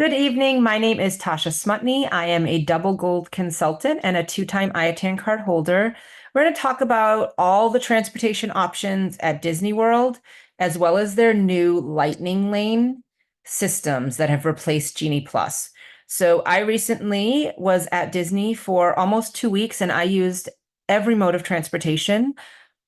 Good evening. My name is Tasha Smutney. I am a double gold consultant and a two-time IATAN card holder. We're going to talk about all the transportation options at Disney World, as well as their new Lightning Lane systems that have replaced Genie Plus. So I recently was at Disney for almost 2 weeks, and I used every mode of transportation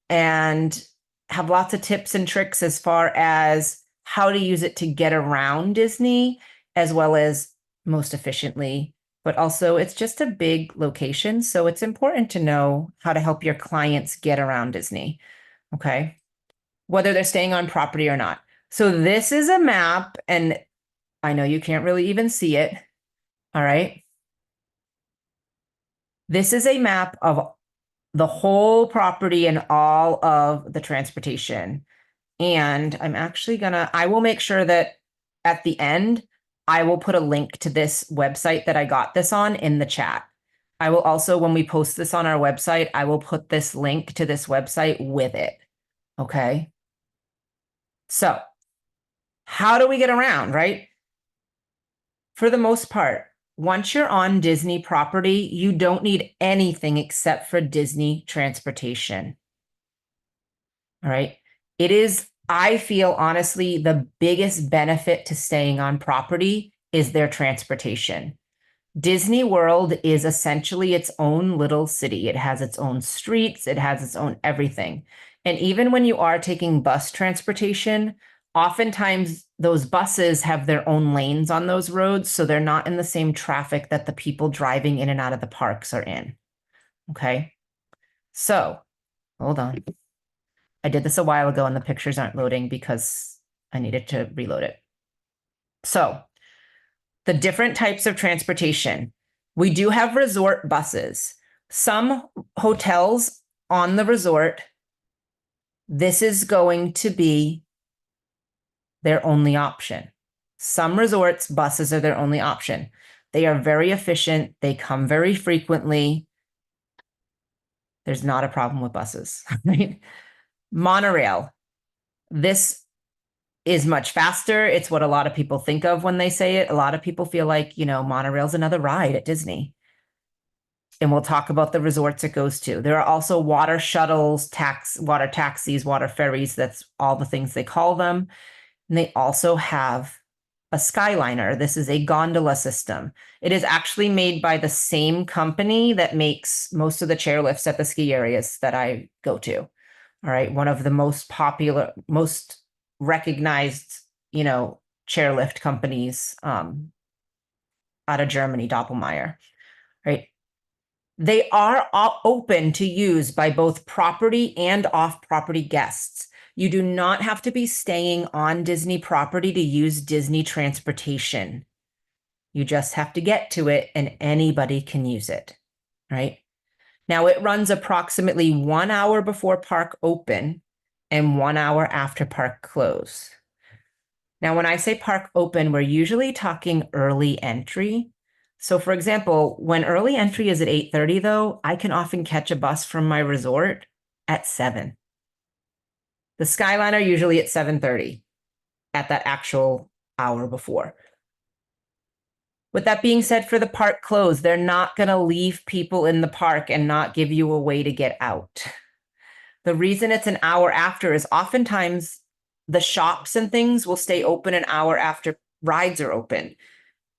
and have lots of tips and tricks as far as how to use it to get around Disney as well as most efficiently. But also, it's just a big location, so it's important to know how to help your clients get around Disney, okay? Whether they're staying on property or not. So this is a map, and I know you can't really even see it, all right? This is a map of the whole property and all of the transportation. And I will make sure that at the end, I will put a link to this website that I got this on in the chat. I will also, when we post this on our website, I will put this link to this website with it. Okay. So how do we get around, right? For the most part, once you're on Disney property, you don't need anything except for Disney transportation. All right. It is, I feel honestly, the biggest benefit to staying on property is their transportation. Disney World is essentially its own little city. It has its own streets, it has its own everything. And even when you are taking bus transportation, oftentimes those buses have their own lanes on those roads, so they're not in the same traffic that the people driving in and out of the parks are in. Okay. So hold on. I did this a while ago and the pictures aren't loading because I needed to reload it. So the different types of transportation. We do have resort buses. Some hotels on the resort, this is going to be their only option. Some resorts, buses are their only option. They are very efficient. They come very frequently. There's not a problem with buses, right? Monorail. This is much faster. It's what a lot of people think of when they say it. A lot of people feel like, monorail's another ride at Disney. And we'll talk about the resorts it goes to. There are also water shuttles, water taxis, water ferries. That's all the things they call them. And they also have a Skyliner. This is a gondola system. It is actually made by the same company that makes most of the chairlifts at the ski areas that I go to. All right. One of the most popular, most recognized, chairlift companies out of Germany, Doppelmayr, right? They are open to use by both property and off-property guests. You do not have to be staying on Disney property to use Disney transportation. You just have to get to it and anybody can use it, right? Now it runs approximately 1 hour before park open and 1 hour after park close. Now, when I say park open, we're usually talking early entry. So for example, when early entry is at 8:30 though, I can often catch a bus from my resort at 7. The Skyliner usually at 7:30 at that actual hour before. With that being said, for the park close, they're not going to leave people in the park and not give you a way to get out. The reason it's an hour after is oftentimes the shops and things will stay open an hour after rides are open.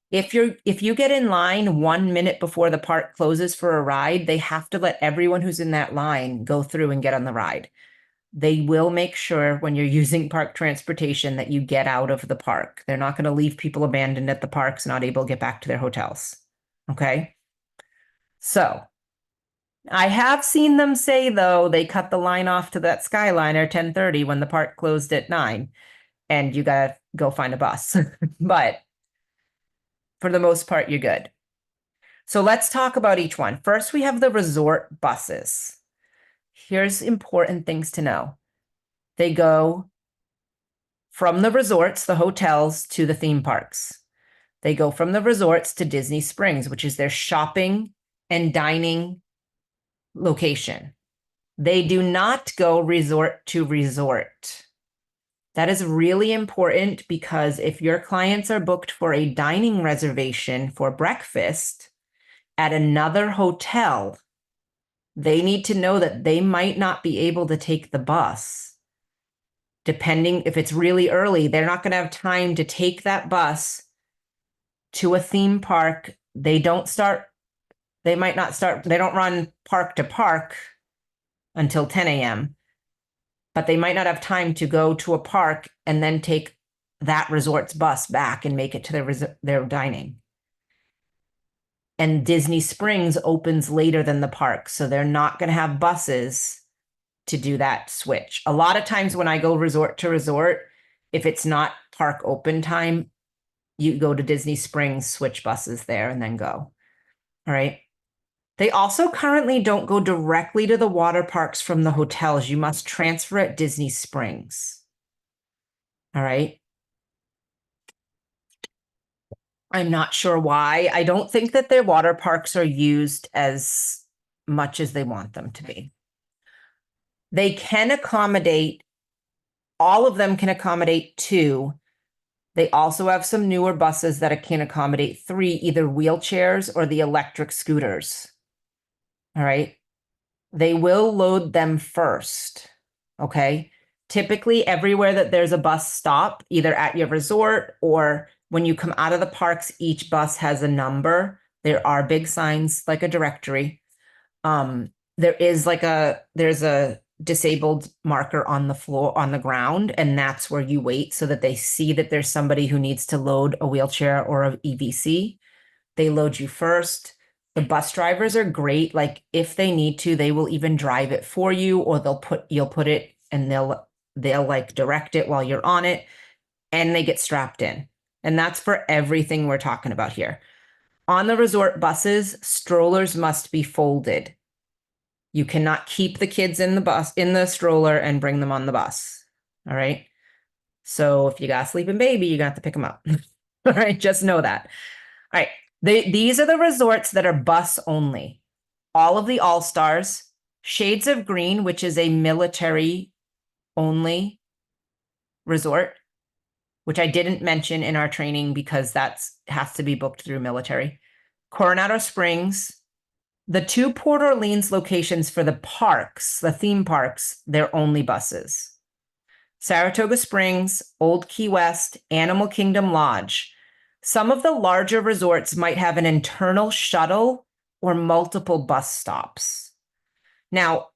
If you get in line 1 minute before the park closes for a ride, they have to let everyone who's in that line go through and get on the ride. They will make sure when you're using park transportation that you get out of the park. They're not going to leave people abandoned at the parks, not able to get back to their hotels. Okay. So I have seen them say, though, they cut the line off to that Skyliner 10:30 when the park closed at 9, and you got to go find a bus. But for the most part, you're good. So let's talk about each one. First, we have the resort buses. Here's important things to know. They go from the resorts, the hotels, to the theme parks. They go from the resorts to Disney Springs, which is their shopping and dining location. They do not go resort to resort. That is really important because if your clients are booked for a dining reservation for breakfast at another hotel, they need to know that they might not be able to take the bus. Depending if it's really early, they're not going to have time to take that bus to a theme park. They don't run park to park until 10 a.m., but they might not have time to go to a park and then take that resort's bus back and make it to their dining. And Disney Springs opens later than the park, so they're not going to have buses to do that switch. A lot of times when I go resort to resort, if it's not park open time, you go to Disney Springs, switch buses there, and then go. All right. They also currently don't go directly to the water parks from the hotels. You must transfer at Disney Springs. All right. I'm not sure why. I don't think that their water parks are used as much as they want them to be. They can accommodate, all of them can accommodate 2. They also have some newer buses that can accommodate 3, either wheelchairs or the electric scooters. All right. They will load them first. Okay. Typically, everywhere that there's a bus stop, either at your resort or when you come out of the parks, each bus has a number. There are big signs like a directory. There's a disabled marker on the floor, on the ground, and that's where you wait so that they see that there's somebody who needs to load a wheelchair or a EVC. They load you first. The bus drivers are great. Like if they need to, they will even drive it for you, or you'll put it and they'll like direct it while you're on it, and they get strapped in. And that's for everything we're talking about here. On the resort buses, strollers must be folded. You cannot keep the kids in the stroller and bring them on the bus. All right. So if you got a sleeping baby, you got to pick them up. All right. Just know that. All right. These are the resorts that are bus only. All of the All-Stars, Shades of Green, which is a military only resort, which I didn't mention in our training because has to be booked through military. Coronado Springs, the 2 Port Orleans locations for the parks, the theme parks, they're only buses. Saratoga Springs, Old Key West, Animal Kingdom Lodge. Some of the larger resorts might have an internal shuttle or multiple bus stops. Now,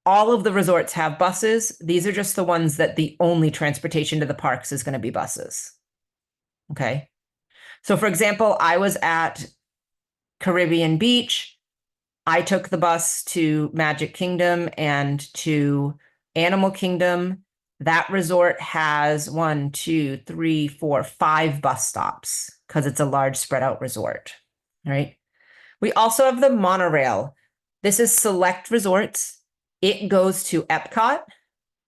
all of the resorts have buses. These are just the ones that the only transportation to the parks is going to be buses. Okay. So for example, I was at Caribbean Beach. I took the bus to Magic Kingdom and to Animal Kingdom. That resort has 1, 2, 3, 4, 5 bus stops because it's a large spread out resort. All right. We also have the monorail. This is select resorts. It goes to Epcot,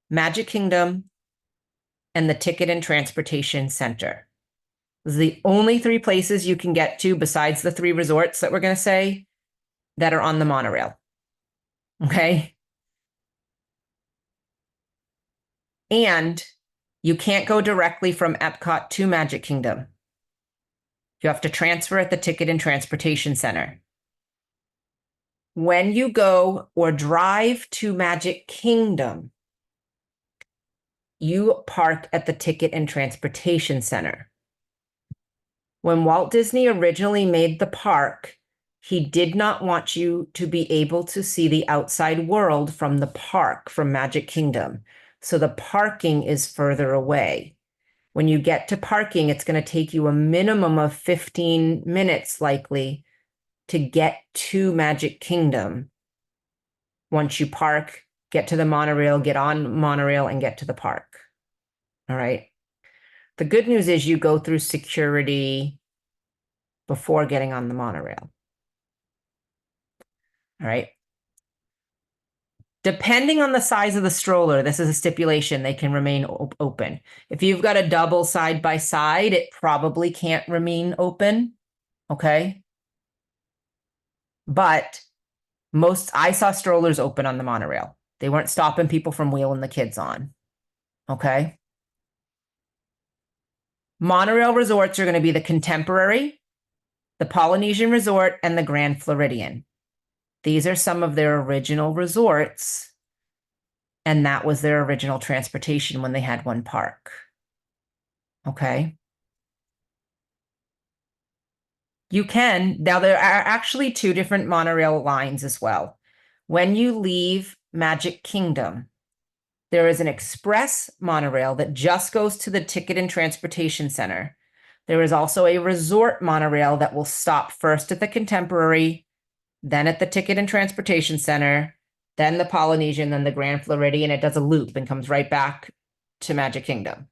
Magic Kingdom, and the Ticket and Transportation Center. Those are the only 3 places you can get to besides the 3 resorts that we're going to say that are on the monorail. Okay. And you can't go directly from Epcot to Magic Kingdom. You have to transfer at the Ticket and Transportation Center. When you go or drive to Magic Kingdom, you park at the Ticket and Transportation Center. When Walt Disney originally made the park, he did not want you to be able to see the outside world from the park, from Magic Kingdom. So the parking is further away. When you get to parking, it's going to take you a minimum of 15 minutes likely to get to Magic Kingdom. Once you park, get to the monorail, get on monorail, and get to the park. All right. The good news is you go through security before getting on the monorail. All right. Depending on the size of the stroller, this is a stipulation, they can remain open. If you've got a double side by side, it probably can't remain open. Okay. But I saw strollers open on the monorail. They weren't stopping people from wheeling the kids on. Okay. Monorail resorts are going to be the Contemporary, the Polynesian Resort, and the Grand Floridian. These are some of their original resorts, and that was their original transportation when they had one park. Okay. You can. Now, there are actually two different monorail lines as well. When you leave Magic Kingdom, there is an express monorail that just goes to the Ticket and Transportation Center. There is also a resort monorail that will stop first at the Contemporary, then at the Ticket and Transportation Center, then the Polynesian, then the Grand Floridian. It does a loop and comes right back to Magic Kingdom.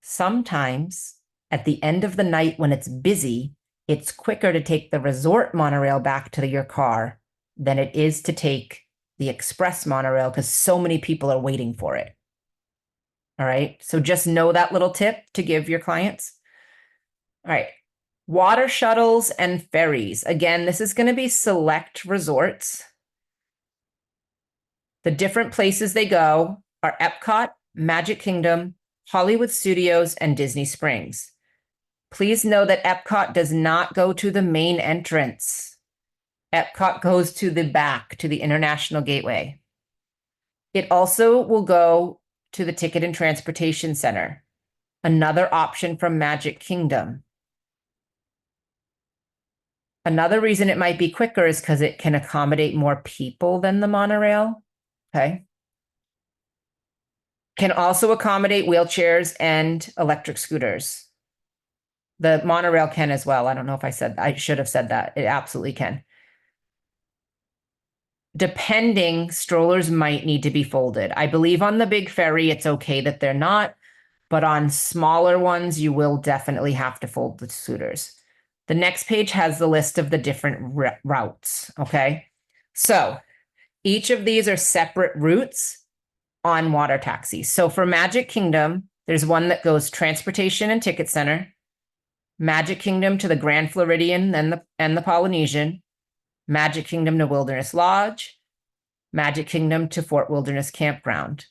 Sometimes at the end of the night when it's busy, it's quicker to take the resort monorail back to your car than it is to take the express monorail because so many people are waiting for it. All right. So just know that little tip to give your clients. All right. Water shuttles and ferries. Again, this is going to be select resorts. The different places they go are Epcot, Magic Kingdom, Hollywood Studios, and Disney Springs. Please know that Epcot does not go to the main entrance. Epcot goes to the back, to the International Gateway. It also will go to the Ticket and Transportation Center, another option from Magic Kingdom. Another reason it might be quicker is because it can accommodate more people than the monorail. Okay. Can also accommodate wheelchairs and electric scooters. The monorail can as well. I don't know if I should have said that. It absolutely can. Depending, strollers might need to be folded. I believe on the big ferry, it's okay that they're not, but on smaller ones, you will definitely have to fold the scooters. The next page has the list of the different routes, okay? So each of these are separate routes on water taxis. So for Magic Kingdom, there's one that goes Transportation and Ticket Center, Magic Kingdom to the Grand Floridian and the Polynesian, Magic Kingdom to Wilderness Lodge, Magic Kingdom to Fort Wilderness Campground.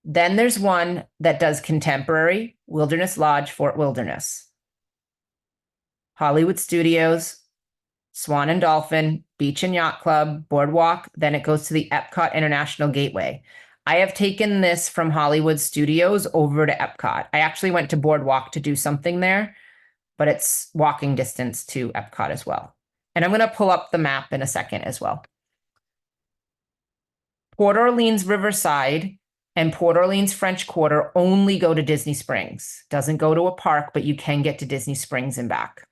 Then there's one that does Contemporary, Wilderness Lodge, Fort Wilderness, Hollywood Studios, Swan and Dolphin, Beach and Yacht Club, Boardwalk. Then it goes to the Epcot International Gateway. I have taken this from Hollywood Studios over to Epcot. I actually went to Boardwalk to do something there, but it's walking distance to Epcot as well. And I'm going to pull up the map in a second as well. Port Orleans Riverside and Port Orleans French Quarter only go to Disney Springs. Doesn't go to a park, but you can get to Disney Springs and back.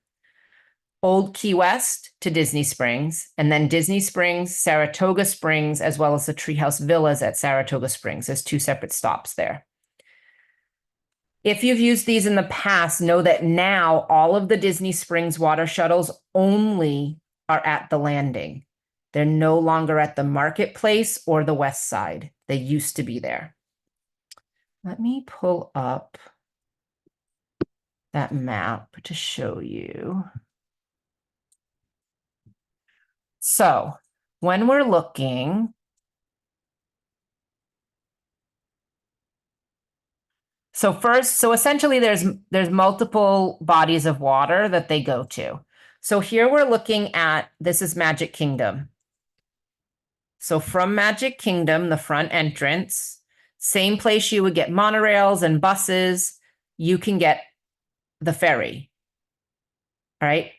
Old Key West to Disney Springs, and then Disney Springs, Saratoga Springs, as well as the Treehouse Villas at Saratoga Springs. There's two separate stops there. If you've used these in the past, know that now all of the Disney Springs water shuttles only are at the landing. They're no longer at the marketplace or the west side. They used to be there. Let me pull up that map to show you. So when we're looking, so essentially there's multiple bodies of water that they go to. So here we're looking at, this is Magic Kingdom. So from Magic Kingdom, the front entrance, same place you would get monorails and buses, you can get the ferry. All right.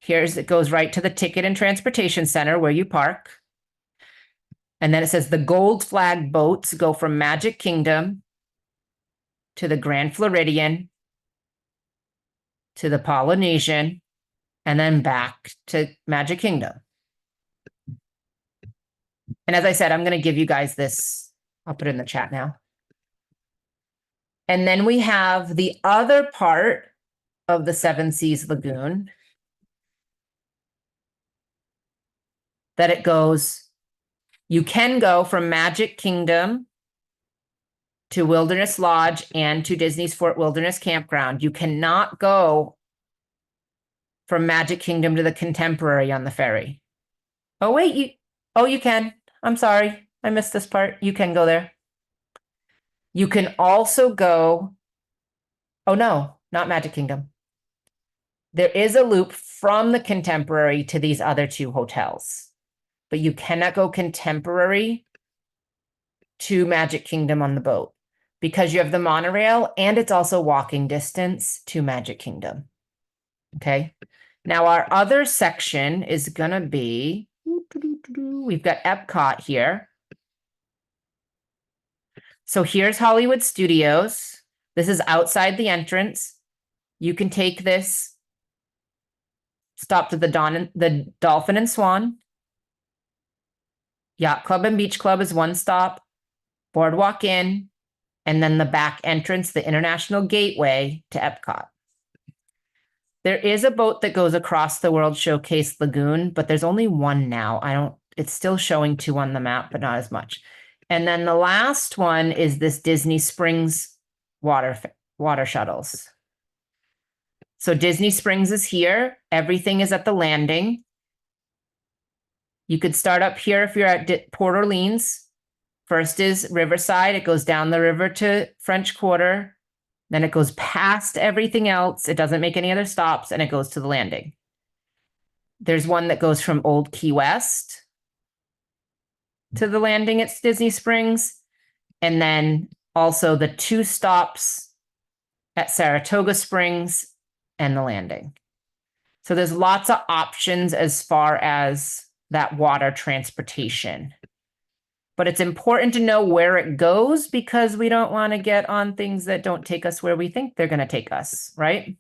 It goes right to the Ticket and Transportation Center where you park. And then it says the gold flag boats go from Magic Kingdom to the Grand Floridian, to the Polynesian, and then back to Magic Kingdom. And as I said, I'm going to give you guys this. I'll put it in the chat now. And then we have the other part of the Seven Seas Lagoon that it goes, you can go from Magic Kingdom to Wilderness Lodge and to Disney's Fort Wilderness Campground. You cannot go from Magic Kingdom to the Contemporary on the ferry. Oh, wait, you can. I'm sorry. I missed this part. You can go there. You can also go Oh no, not Magic Kingdom. There is a loop from the Contemporary to these other two hotels, but you cannot go Contemporary to Magic Kingdom on the boat because you have the monorail and it's also walking distance to Magic Kingdom. Okay. Now our other section is going to be, we've got Epcot here. So here's Hollywood Studios. This is outside the entrance. You can take this, stop to the Dolphin and Swan. Yacht Club and Beach Club is one stop. Boardwalk Inn, and then the back entrance, the International Gateway to Epcot. There is a boat that goes across the World Showcase Lagoon, but there's only one now. It's still showing two on the map, but not as much. And then the last one is this Disney Springs water shuttles. So Disney Springs is here. Everything is at the landing. You could start up here if you're at Port Orleans. First is Riverside. It goes down the river to French Quarter. Then it goes past everything else. It doesn't make any other stops, and it goes to the landing. There's one that goes from Old Key West to the landing at Disney Springs. And then also the two stops at Saratoga Springs and the landing. So there's lots of options as far as that water transportation. But it's important to know where it goes because we don't want to get on things that don't take us where we think they're going to take us, right?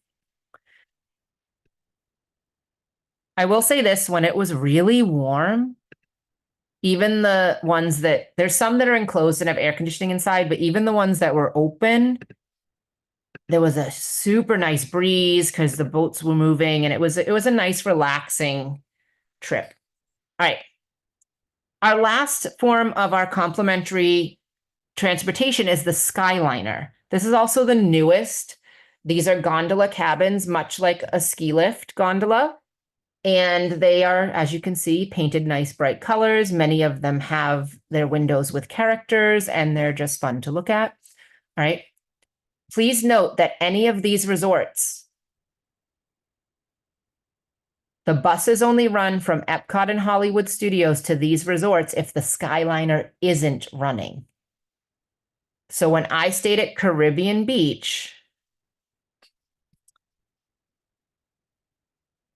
I will say this, when it was really warm, even the ones that, there's some that are enclosed and have air conditioning inside, but even the ones that were open, there was a super nice breeze because the boats were moving, and it was a nice, relaxing trip. All right. Our last form of our complimentary transportation is the Skyliner. This is also the newest. These are gondola cabins, much like a ski lift gondola. And they are, as you can see, painted nice, bright colors. Many of them have their windows with characters, and they're just fun to look at. All right. Please note that any of these resorts, the buses only run from Epcot and Hollywood Studios to these resorts if the Skyliner isn't running. So when I stayed at Caribbean Beach,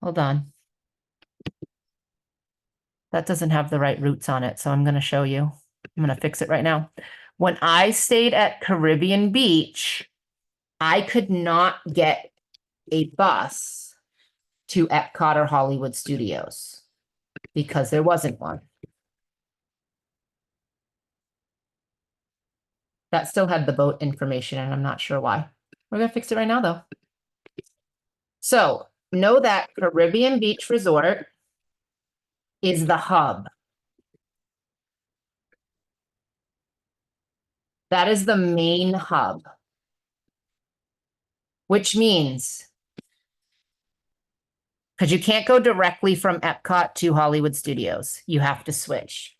hold on. That doesn't have the right routes on it, so I'm going to show you. I'm going to fix it right now. When I stayed at Caribbean Beach, I could not get a bus to Epcot or Hollywood Studios because there wasn't one. That still had the boat information, and I'm not sure why. We're going to fix it right now, though. So know that Caribbean Beach Resort is the hub. That is the main hub, which means, because you can't go directly from Epcot to Hollywood Studios, you have to switch.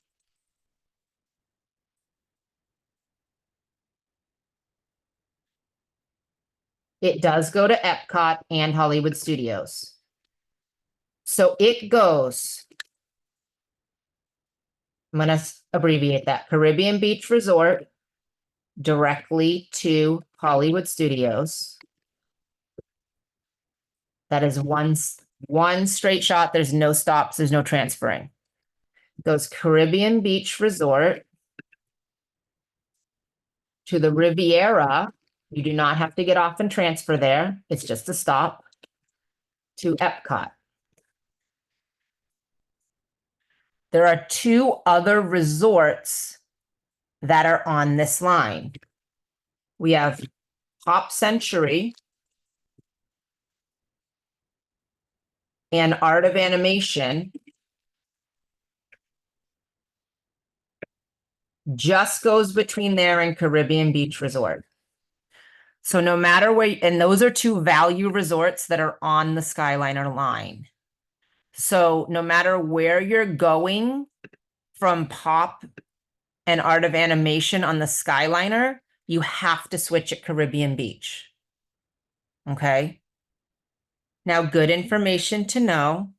It does go to Epcot and Hollywood Studios. So it goes, I'm going to abbreviate that, Caribbean Beach Resort directly to Hollywood Studios. That is one straight shot. There's no stops. There's no transferring. It goes Caribbean Beach Resort to the Riviera. You do not have to get off and transfer there. It's just a stop to Epcot. There are two other resorts that are on this line. We have Pop Century and Art of Animation. Just goes between there and Caribbean Beach Resort. So no matter where, and those are two value resorts that are on the Skyliner line. So no matter where you're going from Pop and Art of Animation on the Skyliner, you have to switch at Caribbean Beach. Okay. Now, good information to know.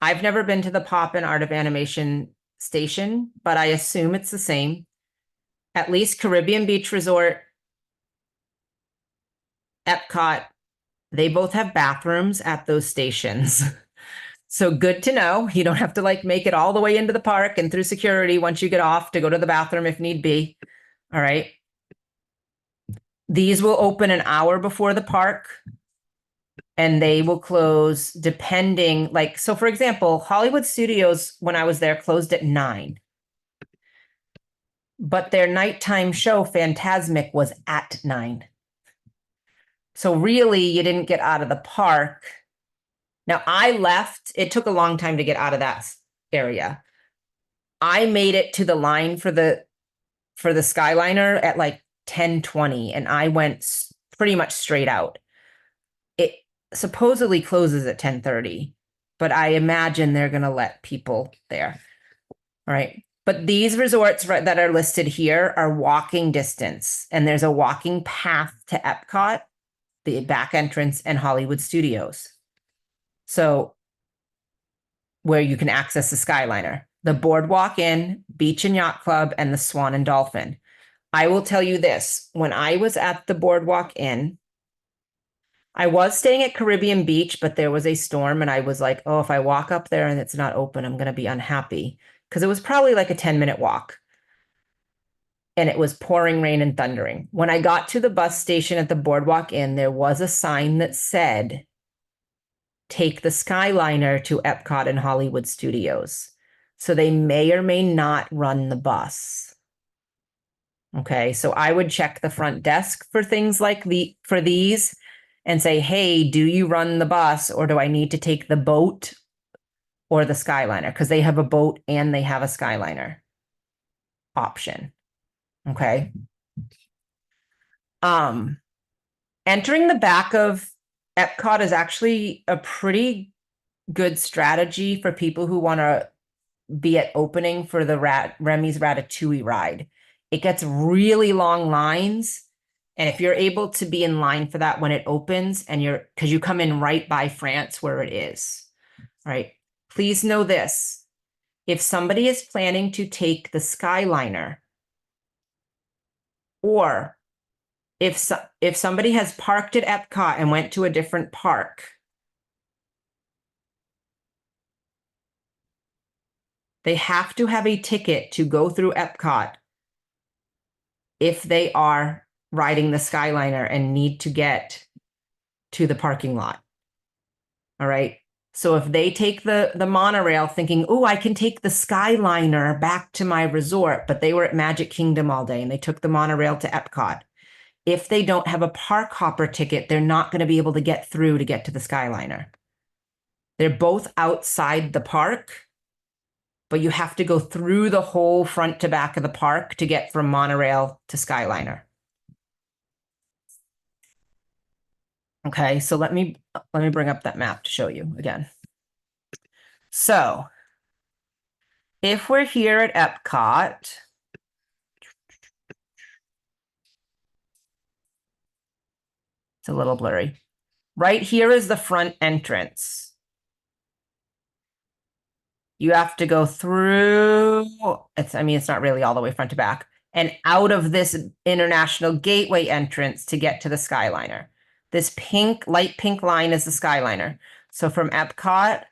I've never been to the Pop and Art of Animation station, but I assume it's the same. At least Caribbean Beach Resort, Epcot, they both have bathrooms at those stations. So good to know. You don't have to like make it all the way into the park and through security once you get off to go to the bathroom if need be. All right. These will open an hour before the park and they will close depending, like, so for example, Hollywood Studios, when I was there, closed at 9. But their nighttime show, Phantasmic, was at 9. So really, you didn't get out of the park. Now, I left. It took a long time to get out of that area. I made it to the line for the Skyliner at like 10:20, and I went pretty much straight out. It supposedly closes at 10:30, but I imagine they're going to let people there. All right. But these resorts that are listed here are walking distance, and there's a walking path to Epcot, the back entrance, and Hollywood Studios. So where you can access the Skyliner, the Boardwalk Inn, Beach and Yacht Club, and the Swan and Dolphin. I will tell you this, when I was at the Boardwalk Inn, I was staying at Caribbean Beach, but there was a storm and I was like, oh, if I walk up there and it's not open, I'm going to be unhappy. Because it was probably like a 10-minute walk. And it was pouring rain and thundering. When I got to the bus station at the Boardwalk Inn, there was a sign that said, take the Skyliner to Epcot and Hollywood Studios. So they may or may not run the bus. Okay, so I would check the front desk for things like for these and say, hey, do you run the bus or do I need to take the boat or the Skyliner? Because they have a boat and they have a Skyliner option. Okay. Entering the back of Epcot is actually a pretty good strategy for people who want to be at opening for the Remy's Ratatouille ride. It gets really long lines. And if you're able to be in line for that when it opens and because you come in right by France where it is, right? Please know this. If somebody is planning to take the Skyliner, or if somebody has parked at Epcot and went to a different park, they have to have a ticket to go through Epcot if they are riding the Skyliner and need to get to the parking lot. All right. So if they take the monorail thinking, oh, I can take the Skyliner back to my resort, but they were at Magic Kingdom all day and they took the monorail to Epcot. If they don't have a park hopper ticket, they're not going to be able to get through to get to the Skyliner. They're both outside the park, but you have to go through the whole front to back of the park to get from monorail to Skyliner. Okay, so let me bring up that map to show you again. So if we're here at Epcot, it's a little blurry. Right here is the front entrance. You have to go through, it's not really all the way front to back, and out of this International Gateway entrance to get to the Skyliner. This light pink line is the Skyliner. So from Epcot,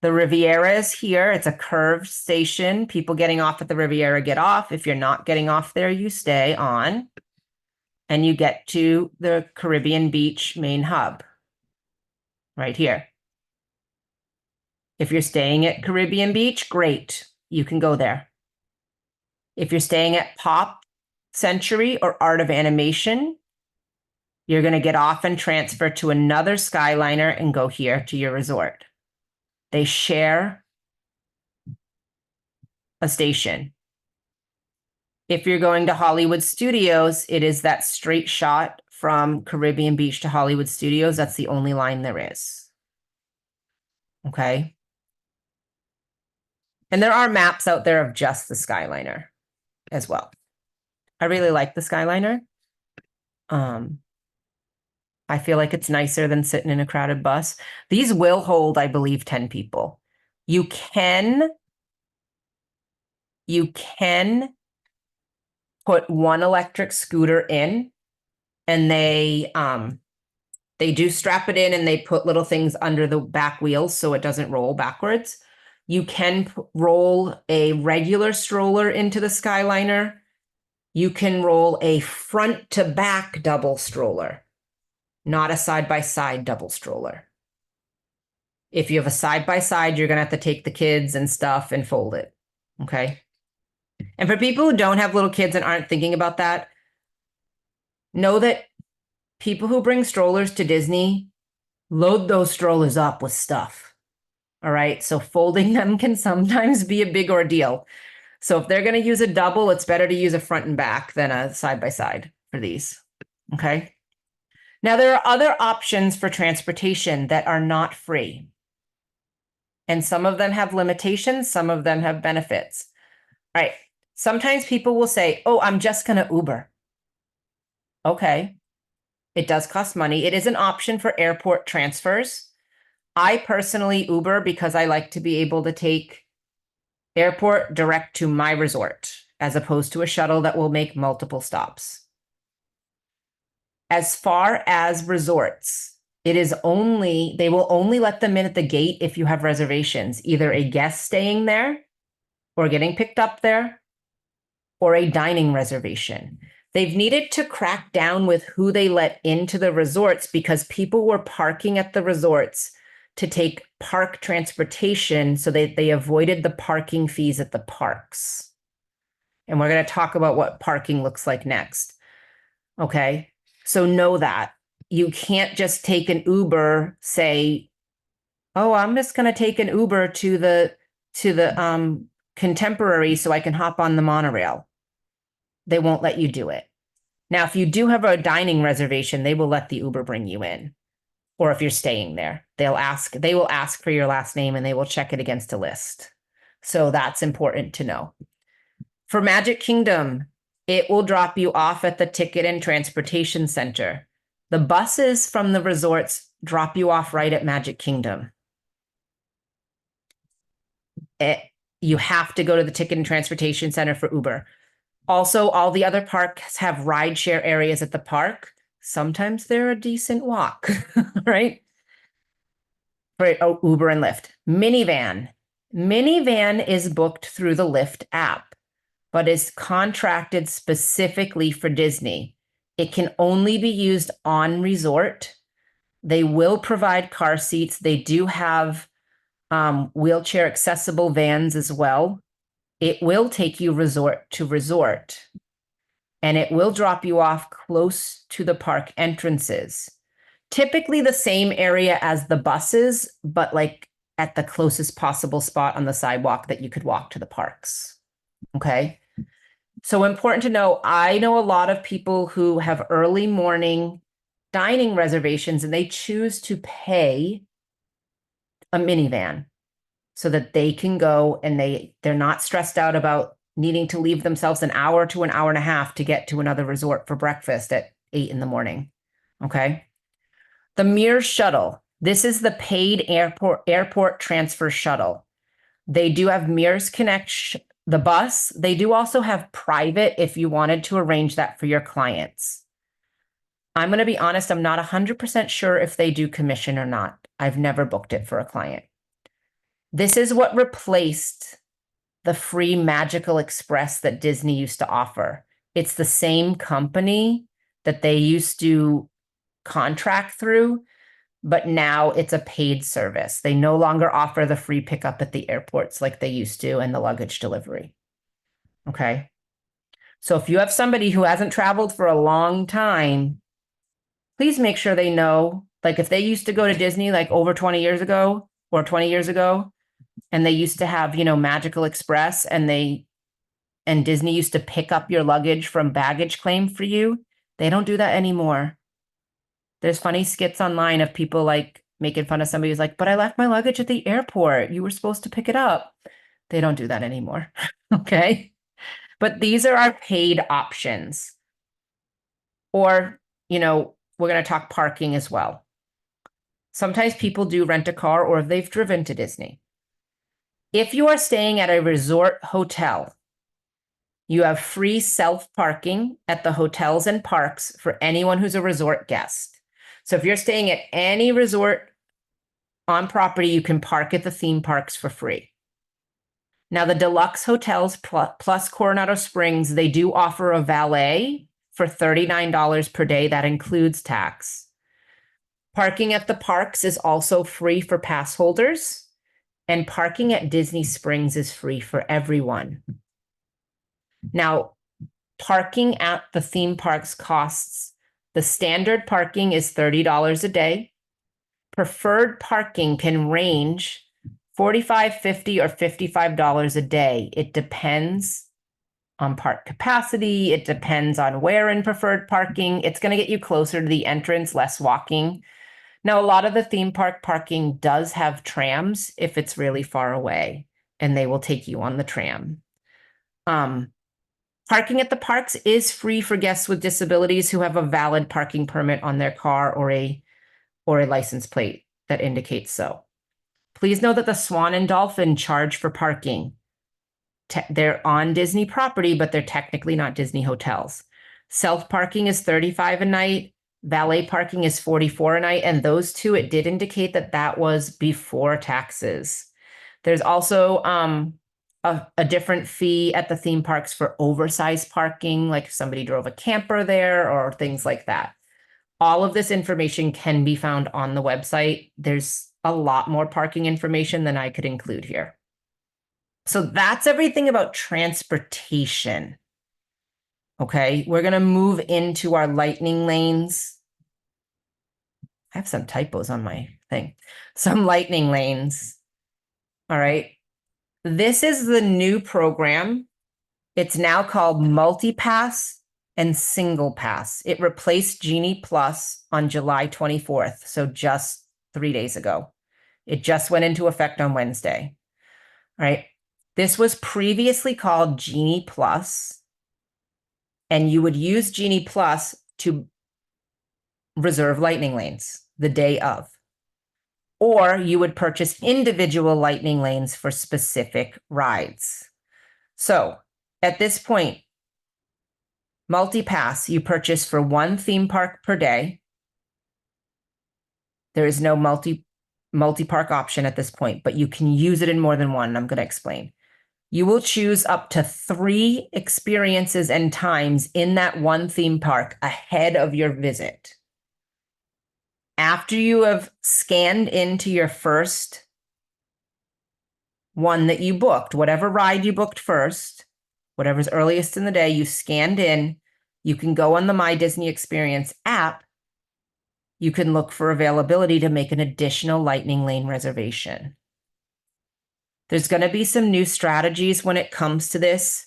the Riviera is here. It's a curved station. People getting off at the Riviera get off. If you're not getting off there, you stay on. And you get to the Caribbean Beach main hub right here. If you're staying at Caribbean Beach, great. You can go there. If you're staying at Pop Century or Art of Animation, you're going to get off and transfer to another Skyliner and go here to your resort. They share a station. If you're going to Hollywood Studios, it is that straight shot from Caribbean Beach to Hollywood Studios. That's the only line there is. Okay. And there are maps out there of just the Skyliner as well. I really like the Skyliner. I feel like it's nicer than sitting in a crowded bus. These will hold, I believe, 10 people. You can put one electric scooter in, and they do strap it in, and they put little things under the back wheels so it doesn't roll backwards. You can roll a regular stroller into the Skyliner. You can roll a front to back double stroller, not a side by side double stroller. If you have a side by side, you're going to have to take the kids and stuff and fold it. Okay. And for people who don't have little kids and aren't thinking about that, know that people who bring strollers to Disney load those strollers up with stuff. All right. So folding them can sometimes be a big ordeal. So if they're going to use a double, it's better to use a front and back than a side by side for these. Okay. Now, there are other options for transportation that are not free. And some of them have limitations, some of them have benefits. All right. Sometimes people will say, oh, I'm just going to Uber. Okay. It does cost money. It is an option for airport transfers. I personally Uber because I like to be able to take airport direct to my resort as opposed to a shuttle that will make multiple stops. As far as resorts, they will only let them in at the gate if you have reservations, either a guest staying there or getting picked up there or a dining reservation. They've needed to crack down with who they let into the resorts because people were parking at the resorts to take park transportation so they avoided the parking fees at the parks. And we're going to talk about what parking looks like next. Okay. So know that you can't just take an Uber, say, oh, I'm just going to take an Uber to the Contemporary so I can hop on the monorail. They won't let you do it. Now, if you do have a dining reservation, they will let the Uber bring you in. Or if you're staying there, they will ask for your last name and they will check it against a list. So that's important to know. For Magic Kingdom, it will drop you off at the Ticket and Transportation Center. The buses from the resorts drop you off right at Magic Kingdom. You have to go to the Ticket and Transportation Center for Uber. Also, all the other parks have rideshare areas at the park. Sometimes they're a decent walk, right? For Uber and Lyft. Minivan. Minivan is booked through the Lyft app, but is contracted specifically for Disney. It can only be used on resort. They will provide car seats. They do have wheelchair accessible vans as well. It will take you resort to resort, and it will drop you off close to the park entrances. Typically the same area as the buses, but like at the closest possible spot on the sidewalk that you could walk to the parks. Okay. So important to know, I know a lot of people who have early morning dining reservations and they choose to pay a minivan so that they can go and they're not stressed out about needing to leave themselves an hour to an hour and a half to get to another resort for breakfast at 8 a.m. Okay. The Mears shuttle. This is the paid airport transfer shuttle. They do have Mears Connect, the bus. They do also have private if you wanted to arrange that for your clients. I'm going to be honest, I'm not 100% sure if they do commission or not. I've never booked it for a client. This is what replaced the free Magical Express that Disney used to offer. It's the same company that they used to contract through, but now it's a paid service. They no longer offer the free pickup at the airports like they used to and the luggage delivery. Okay. So if you have somebody who hasn't traveled for a long time, please make sure they know, like if they used to go to Disney like over 20 years ago or 20 years ago, and they used to have, Magical Express and Disney used to pick up your luggage from baggage claim for you. They don't do that anymore. There's funny skits online of people like making fun of somebody who's like, but I left my luggage at the airport. You were supposed to pick it up. They don't do that anymore. Okay. But these are our paid options. Or, we're going to talk parking as well. Sometimes people do rent a car or they've driven to Disney. If you are staying at a resort hotel, you have free self-parking at the hotels and parks for anyone who's a resort guest. So if you're staying at any resort on property, you can park at the theme parks for free. Now, the deluxe hotels plus Coronado Springs, they do offer a valet for $39 per day. That includes tax. Parking at the parks is also free for pass holders, and parking at Disney Springs is free for everyone. Now, parking at the theme parks costs, the standard parking is $30 a day. Preferred parking can range $45, $50, or $55 a day. It depends on park capacity. It depends on where in preferred parking. It's going to get you closer to the entrance, less walking. Now, a lot of the theme park parking does have trams if it's really far away, and they will take you on the tram. Parking at the parks is free for guests with disabilities who have a valid parking permit on their car or a license plate that indicates so. Please know that the Swan and Dolphin charge for parking. They're on Disney property, but they're technically not Disney hotels. Self-parking is $35 a night. Valet parking is $44 a night. And those two, it did indicate that that was before taxes. There's also a different fee at the theme parks for oversized parking, like if somebody drove a camper there or things like that. All of this information can be found on the website. There's a lot more parking information than I could include here. So that's everything about transportation. Okay, we're going to move into our lightning lanes. I have some typos on my thing. Some lightning lanes. All right. This is the new program. It's now called multipass and singlepass. It replaced Genie Plus on July 24th, so just 3 days ago. It just went into effect on Wednesday. All right. This was previously called Genie Plus, and you would use Genie Plus to reserve lightning lanes the day of. Or you would purchase individual lightning lanes for specific rides. So at this point, multipass, you purchase for one theme park per day. There is no multi-park option at this point, but you can use it in more than one. And I'm going to explain. You will choose up to 3 experiences and times in that one theme park ahead of your visit. After you have scanned into your first one that you booked, whatever ride you booked first, whatever's earliest in the day, you scanned in, you can go on the My Disney Experience app. You can look for availability to make an additional lightning lane reservation. There's going to be some new strategies when it comes to this.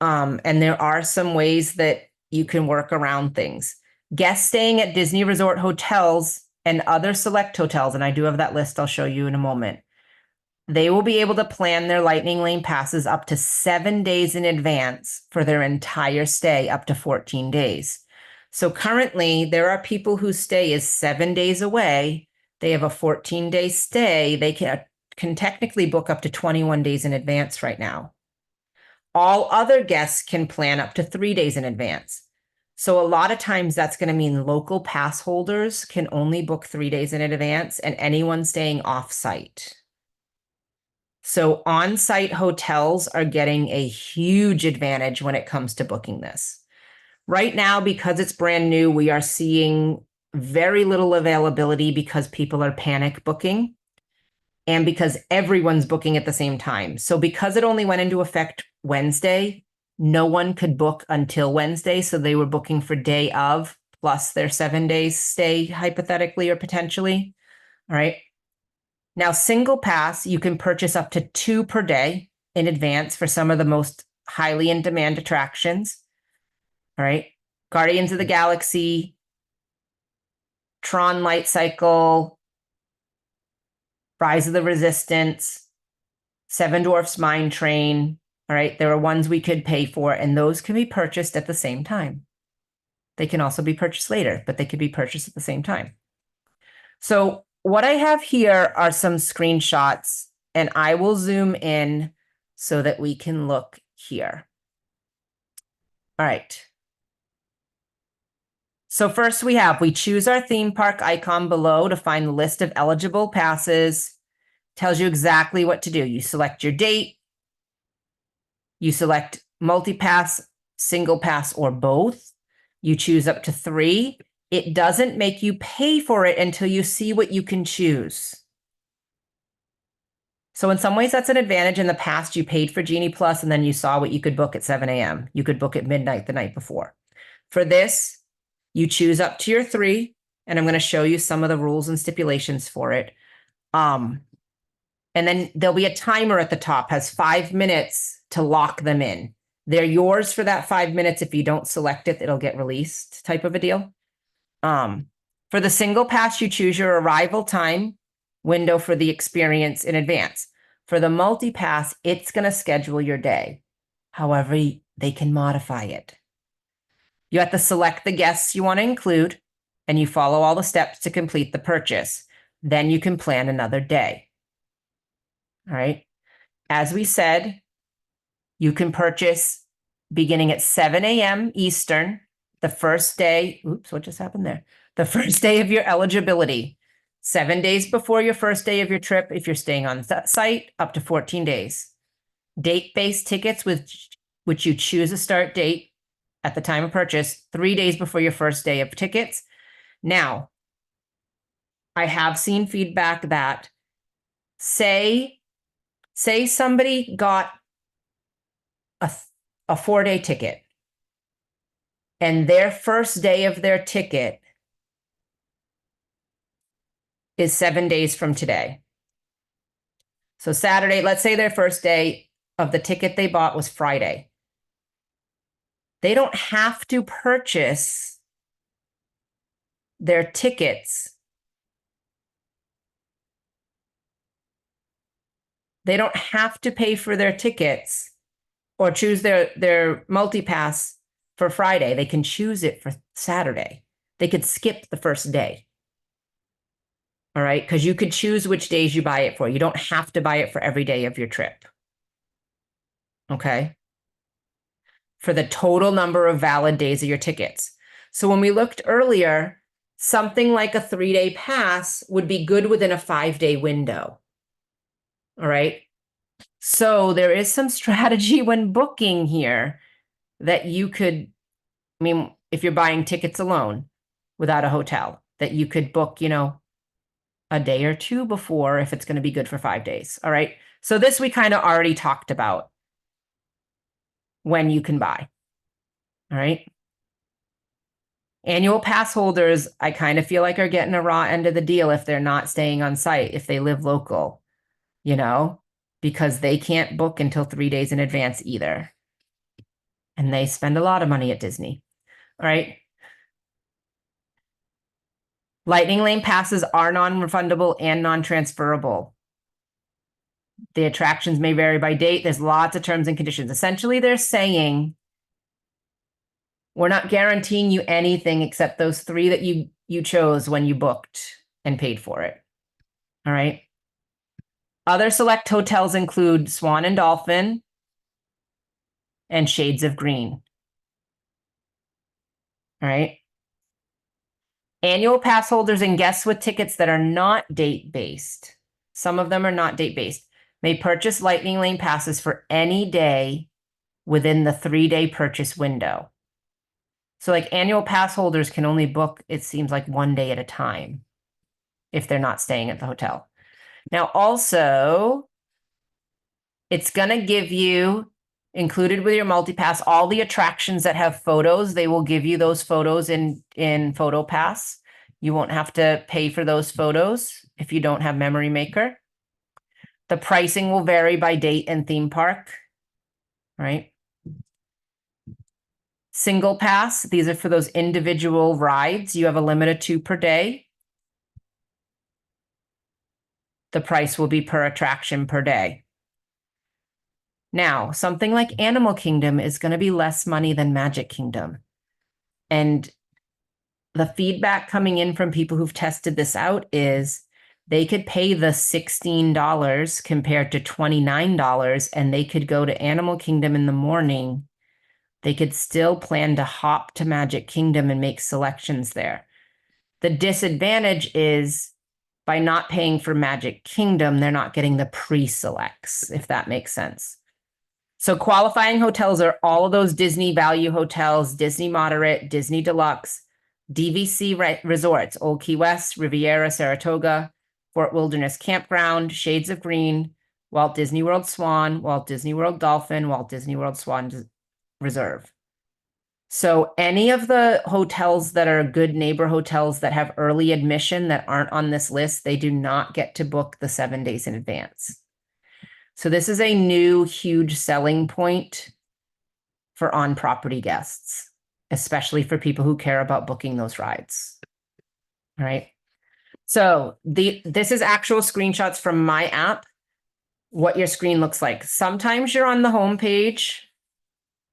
And there are some ways that you can work around things. Guests staying at Disney Resort hotels and other select hotels, and I do have that list I'll show you in a moment, they will be able to plan their lightning lane passes up to 7 days in advance for their entire stay, up to 14 days. So currently, there are people whose stay is 7 days away. They have a 14-day stay. They can technically book up to 21 days in advance right now. All other guests can plan up to 3 days in advance. So a lot of times that's going to mean local pass holders can only book 3 days in advance and anyone staying off-site. So on-site hotels are getting a huge advantage when it comes to booking this. Right now, because it's brand new, we are seeing very little availability because people are panic booking and because everyone's booking at the same time. So because it only went into effect Wednesday, no one could book until Wednesday. So they were booking for day of plus their 7 days stay, hypothetically or potentially. All right. Now, single pass, you can purchase up to 2 per day in advance for some of the most highly in demand attractions. All right. Guardians of the Galaxy, Tron Light Cycle, Rise of the Resistance, Seven Dwarfs Mine Train. All right. There are ones we could pay for, and those can be purchased at the same time. They can also be purchased later, but they could be purchased at the same time. So what I have here are some screenshots, and I will zoom in so that we can look here. All right. So first we choose our theme park icon below to find the list of eligible passes. Tells you exactly what to do. You select your date. You select multipass, single pass, or both. You choose up to 3. It doesn't make you pay for it until you see what you can choose. So in some ways, that's an advantage. In the past, you paid for Genie Plus, and then you saw what you could book at 7 a.m. You could book at midnight the night before. For this, you choose up to your 3, and I'm going to show you some of the rules and stipulations for it. And then there'll be a timer at the top, has 5 minutes to lock them in. They're yours for that 5 minutes. If you don't select it, it'll get released, type of a deal. For the single pass, you choose your arrival time window for the experience in advance. For the multi-pass, it's going to schedule your day. However, they can modify it. You have to select the guests you want to include, and you follow all the steps to complete the purchase. Then you can plan another day. All right. As we said, you can purchase beginning at 7 a.m. Eastern, the first day. Oops, what just happened there? The first day of your eligibility. 7 days before your first day of your trip, if you're staying on site, up to 14 days. Date-based tickets, which you choose a start date at the time of purchase, 3 days before your first day of tickets. Now, I have seen feedback that say somebody got a 4-day ticket, and their first day of their ticket is 7 days from today. So Saturday, let's say their first day of the ticket they bought was Friday. They don't have to purchase their tickets. They don't have to pay for their tickets or choose their multipass for Friday. They can choose it for Saturday. They could skip the first day. All right, because you could choose which days you buy it for. You don't have to buy it for every day of your trip. Okay. For the total number of valid days of your tickets. So when we looked earlier, something like a 3-day pass would be good within a 5-day window. All right. So there is some strategy when booking here that you could, I mean, if you're buying tickets alone without a hotel, that you could book, a day or two before if it's going to be good for 5 days. All right. So this we kind of already talked about when you can buy. All right. Annual pass holders, I kind of feel like are getting a raw end of the deal if they're not staying on site, if they live local, because they can't book until 3 days in advance either. And they spend a lot of money at Disney. All right. Lightning Lane passes are non-refundable and non-transferable. The attractions may vary by date. There's lots of terms and conditions. Essentially, they're saying, we're not guaranteeing you anything except those 3 that you chose when you booked and paid for it. All right. Other select hotels include Swan and Dolphin and Shades of Green. All right. Annual pass holders and guests with tickets that are not date-based, some of them are not date-based, may purchase Lightning Lane passes for any day within the 3-day purchase window. So like annual pass holders can only book, it seems like 1 day at a time if they're not staying at the hotel. Now also, it's going to give you, included with your multipass, all the attractions that have photos. They will give you those photos in PhotoPass. You won't have to pay for those photos if you don't have Memory Maker. The pricing will vary by date and theme park, right? Single pass, these are for those individual rides. You have a limit of 2 per day. The price will be per attraction per day. Now, something like Animal Kingdom is going to be less money than Magic Kingdom. And the feedback coming in from people who've tested this out is they could pay the $16 compared to $29, and they could go to Animal Kingdom in the morning. They could still plan to hop to Magic Kingdom and make selections there. The disadvantage is by not paying for Magic Kingdom, they're not getting the pre-selects, if that makes sense. So qualifying hotels are all of those Disney value hotels, Disney Moderate, Disney Deluxe, DVC resorts, Old Key West, Riviera, Saratoga, Fort Wilderness Campground, Shades of Green, Walt Disney World Swan, Walt Disney World Dolphin, Walt Disney World Swan Reserve. So any of the hotels that are good neighbor hotels that have early admission that aren't on this list, they do not get to book the 7 days in advance. So this is a new huge selling point for on-property guests, especially for people who care about booking those rides. All right. So this is actual screenshots from my app, what your screen looks like. Sometimes you're on the home page,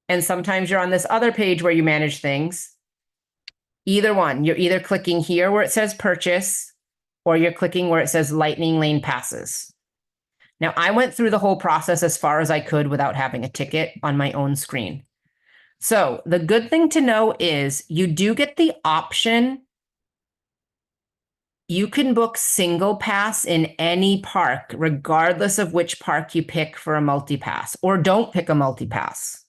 and sometimes you're on this other page where you manage things. Either one, you're either clicking here where it says purchase, or you're clicking where it says Lightning Lane passes. Now, I went through the whole process as far as I could without having a ticket on my own screen. So the good thing to know is you do get the option. You can book single pass in any park, regardless of which park you pick for a multipass, or don't pick a multipass.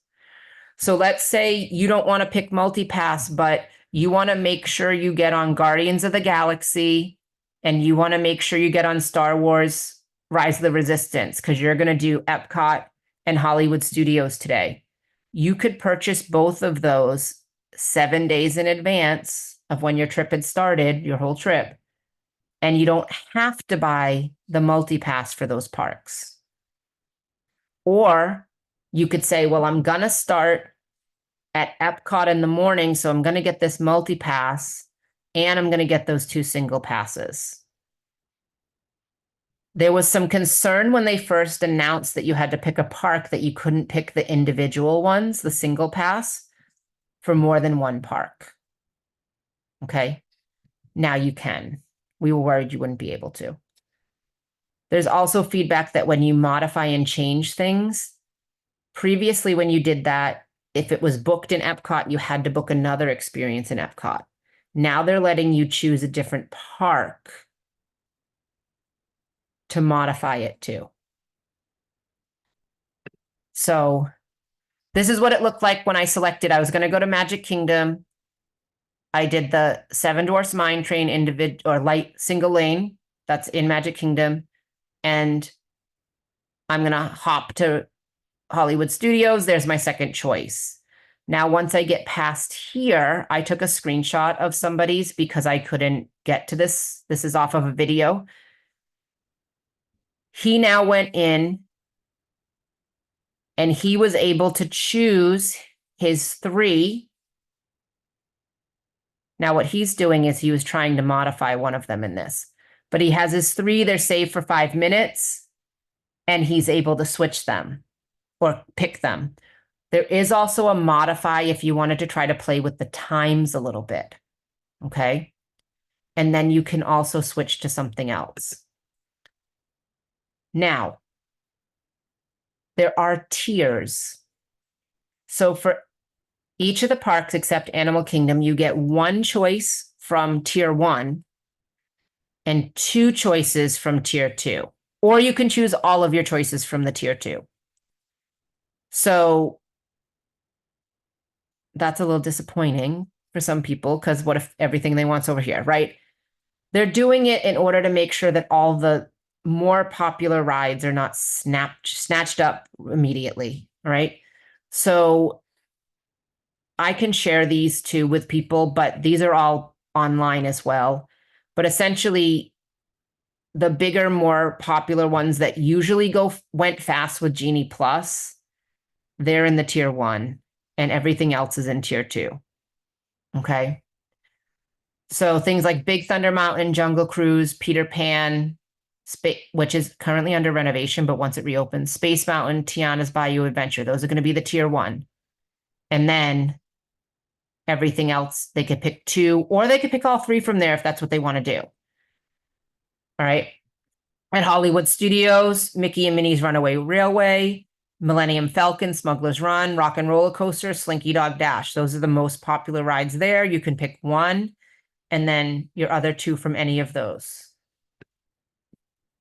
So let's say you don't want to pick multipass, but you want to make sure you get on Guardians of the Galaxy, and you want to make sure you get on Star Wars Rise of the Resistance, because you're going to do Epcot and Hollywood Studios today. You could purchase both of those 7 days in advance of when your trip had started, your whole trip, and you don't have to buy the multipass for those parks. Or you could say, well, I'm going to start at Epcot in the morning, so I'm going to get this multipass, and I'm going to get those 2 single passes. There was some concern when they first announced that you had to pick a park that you couldn't pick the individual ones, the single pass, for more than one park. Okay, now you can. We were worried you wouldn't be able to. There's also feedback that when you modify and change things, previously when you did that, if it was booked in Epcot, you had to book another experience in Epcot. Now they're letting you choose a different park to modify it to. So this is what it looked like when I selected. I was going to go to Magic Kingdom. I did the Seven Dwarfs Mine Train individual or light single lane. That's in Magic Kingdom. And I'm going to hop to Hollywood Studios. There's my second choice. Now, once I get past here, I took a screenshot of somebody's because I couldn't get to this. This is off of a video. He now went in and he was able to choose his 3. Now, what he's doing is he was trying to modify one of them in this, but he has his 3, they're saved for 5 minutes, and he's able to switch them or pick them. There is also a modify if you wanted to try to play with the times a little bit, okay? And then you can also switch to something else. Now, there are tiers. So for each of the parks except Animal Kingdom, you get 1 choice from tier 1 and 2 choices from tier 2. Or you can choose all of your choices from the tier 2. So that's a little disappointing for some people, because what if everything they want's over here, right? They're doing it in order to make sure that all the more popular rides are not snatched up immediately, right? So I can share these too with people, but these are all online as well. But essentially, the bigger, more popular ones that usually went fast with Genie Plus, they're in the tier 1, and everything else is in tier 2. Okay. So things like Big Thunder Mountain, Jungle Cruise, Peter Pan, which is currently under renovation, but once it reopens, Space Mountain, Tiana's Bayou Adventure, those are going to be the tier 1. And then Everything else, they could pick 2, or they could pick all 3 from there if that's what they want to do. All right. At Hollywood Studios, Mickey and Minnie's Runaway Railway, Millennium Falcon, Smuggler's Run, Rock and Roller Coaster, Slinky Dog Dash. Those are the most popular rides there. You can pick one and then your other 2 from any of those.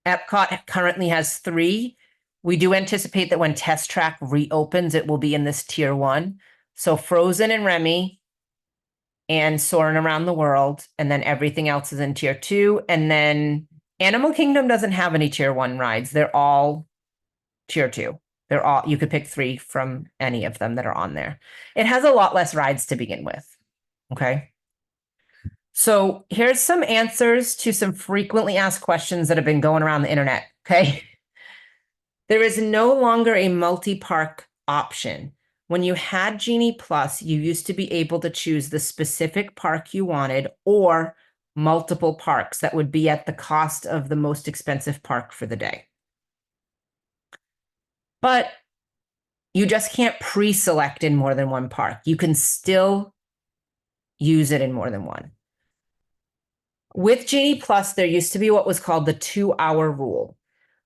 Epcot currently has 3. We do anticipate that when Test Track reopens, it will be in this tier 1. So Frozen and Remy and Soarin' Around the World, and then everything else is in tier 2. And then Animal Kingdom doesn't have any tier 1 rides. They're all tier 2. They're all, you could pick 3 from any of them that are on there. It has a lot less rides to begin with. Okay. So here's some answers to some frequently asked questions that have been going around the internet. Okay. There is no longer a multi-park option. When you had Genie Plus, you used to be able to choose the specific park you wanted or multiple parks that would be at the cost of the most expensive park for the day. But you just can't pre-select in more than one park. You can still use it in more than one. With Genie Plus, there used to be what was called the 2-hour rule.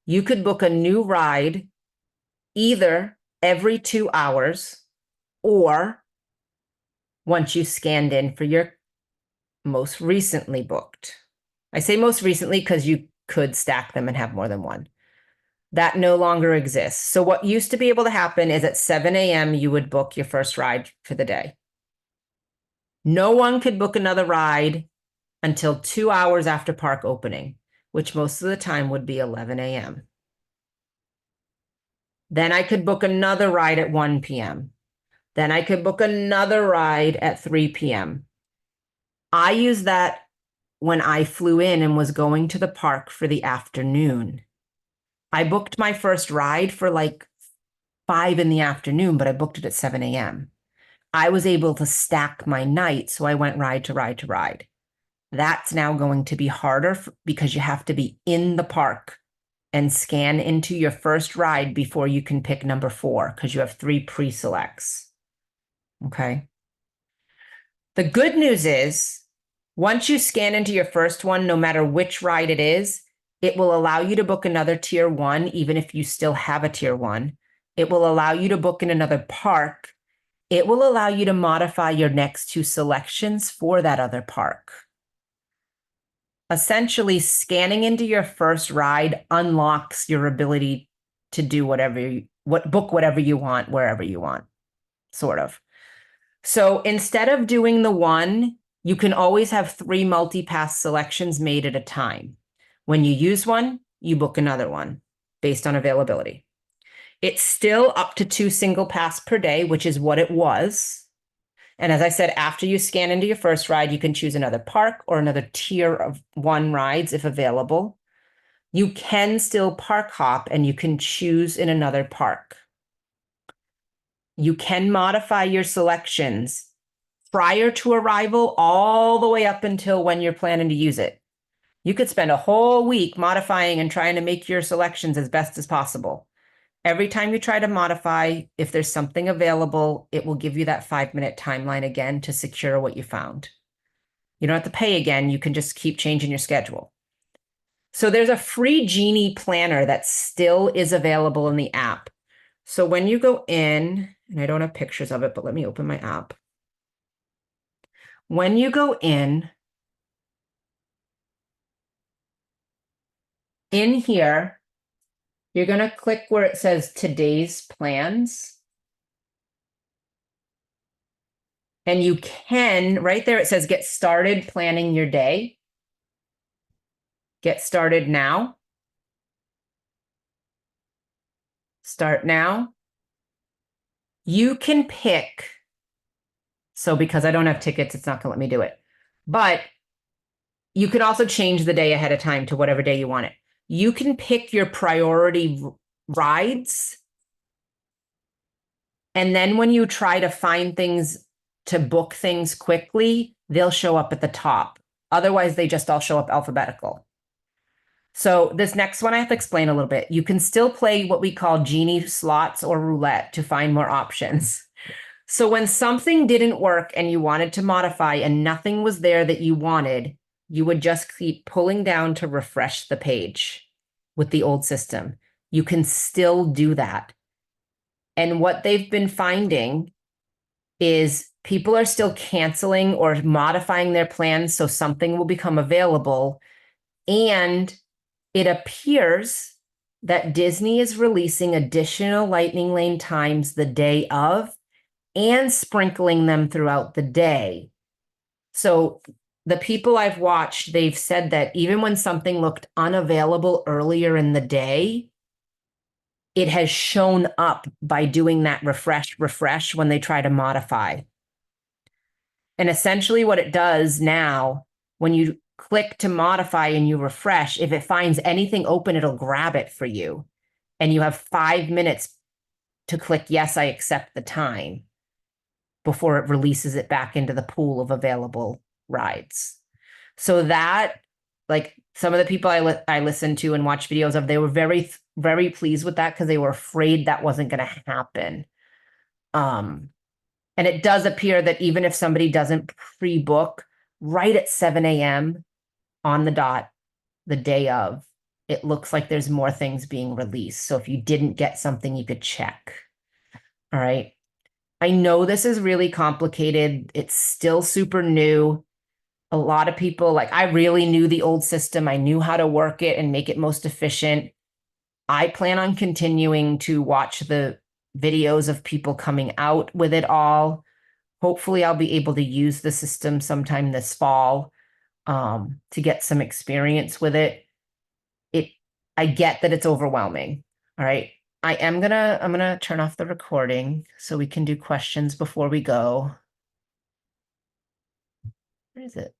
You could book a new ride either every 2 hours or once you scanned in for your most recently booked. I say most recently because you could stack them and have more than one. That no longer exists. So what used to be able to happen is at 7 a.m. you would book your first ride for the day. No one could book another ride until 2 hours after park opening, which most of the time would be 11 a.m. Then I could book another ride at 1 p.m. Then I could book another ride at 3 p.m. I used that when I flew in and was going to the park for the afternoon. I booked my first ride for like 5 in the afternoon, but I booked it at 7 a.m. I was able to stack my night, so I went ride to ride to ride. That's now going to be harder because you have to be in the park and scan into your first ride before you can pick number 4 because you have 3 pre-selects. Okay. The good news is once you scan into your first one, no matter which ride it is, it will allow you to book another tier 1, even if you still have a tier 1. It will allow you to book in another park. It will allow you to modify your next 2 selections for that other park. Essentially, scanning into your first ride unlocks your ability to do book whatever you want, wherever you want, sort of. So instead of doing the 1, you can always have 3 multipass selections made at a time. When you use one, you book another one based on availability. It's still up to 2 single pass per day, which is what it was. And as I said, after you scan into your first ride, you can choose another park or another tier of 1 rides if available. You can still park hop and you can choose in another park. You can modify your selections prior to arrival all the way up until when you're planning to use it. You could spend a whole week modifying and trying to make your selections as best as possible. Every time you try to modify, if there's something available, it will give you that 5-minute timeline again to secure what you found. You don't have to pay again. You can just keep changing your schedule. So there's a free Genie planner that still is available in the app. So when you go in, and I don't have pictures of it, but let me open my app. When you go in here, you're going to click where it says today's plans. And you can, right there, it says get started planning your day. Get started now. Start now. You can pick. So because I don't have tickets, it's not going to let me do it. But you can also change the day ahead of time to whatever day you want it. You can pick your priority rides. And then when you try to find things to book things quickly, they'll show up at the top. Otherwise, they just all show up alphabetical. So this next one I have to explain a little bit. You can still play what we call Genie slots or roulette to find more options. So when something didn't work and you wanted to modify and nothing was there that you wanted, you would just keep pulling down to refresh the page with the old system. You can still do that. And what they've been finding is people are still canceling or modifying their plans so something will become available. And it appears that Disney is releasing additional Lightning Lane times the day of and sprinkling them throughout the day. So the people I've watched, they've said that even when something looked unavailable earlier in the day, it has shown up by doing that refresh when they try to modify. And essentially what it does now, when you click to modify and you refresh, if it finds anything open, it'll grab it for you. And you have 5 minutes to click, yes, I accept the time, before it releases it back into the pool of available rides. So that, like some of the people I listened to and watched videos of, they were very, very pleased with that because they were afraid that wasn't going to happen. And it does appear that even if somebody doesn't pre-book right at 7 a.m. on the dot, the day of, it looks like there's more things being released. So if you didn't get something, you could check. All right. I know this is really complicated. It's still super new. A lot of people, like, I really knew the old system. I knew how to work it and make it most efficient. I plan on continuing to watch the videos of people coming out with it all. Hopefully, I'll be able to use the system sometime this fall to get some experience with it. I get that it's overwhelming. All right. I'm gonna turn off the recording so we can do questions before we go. Where is it?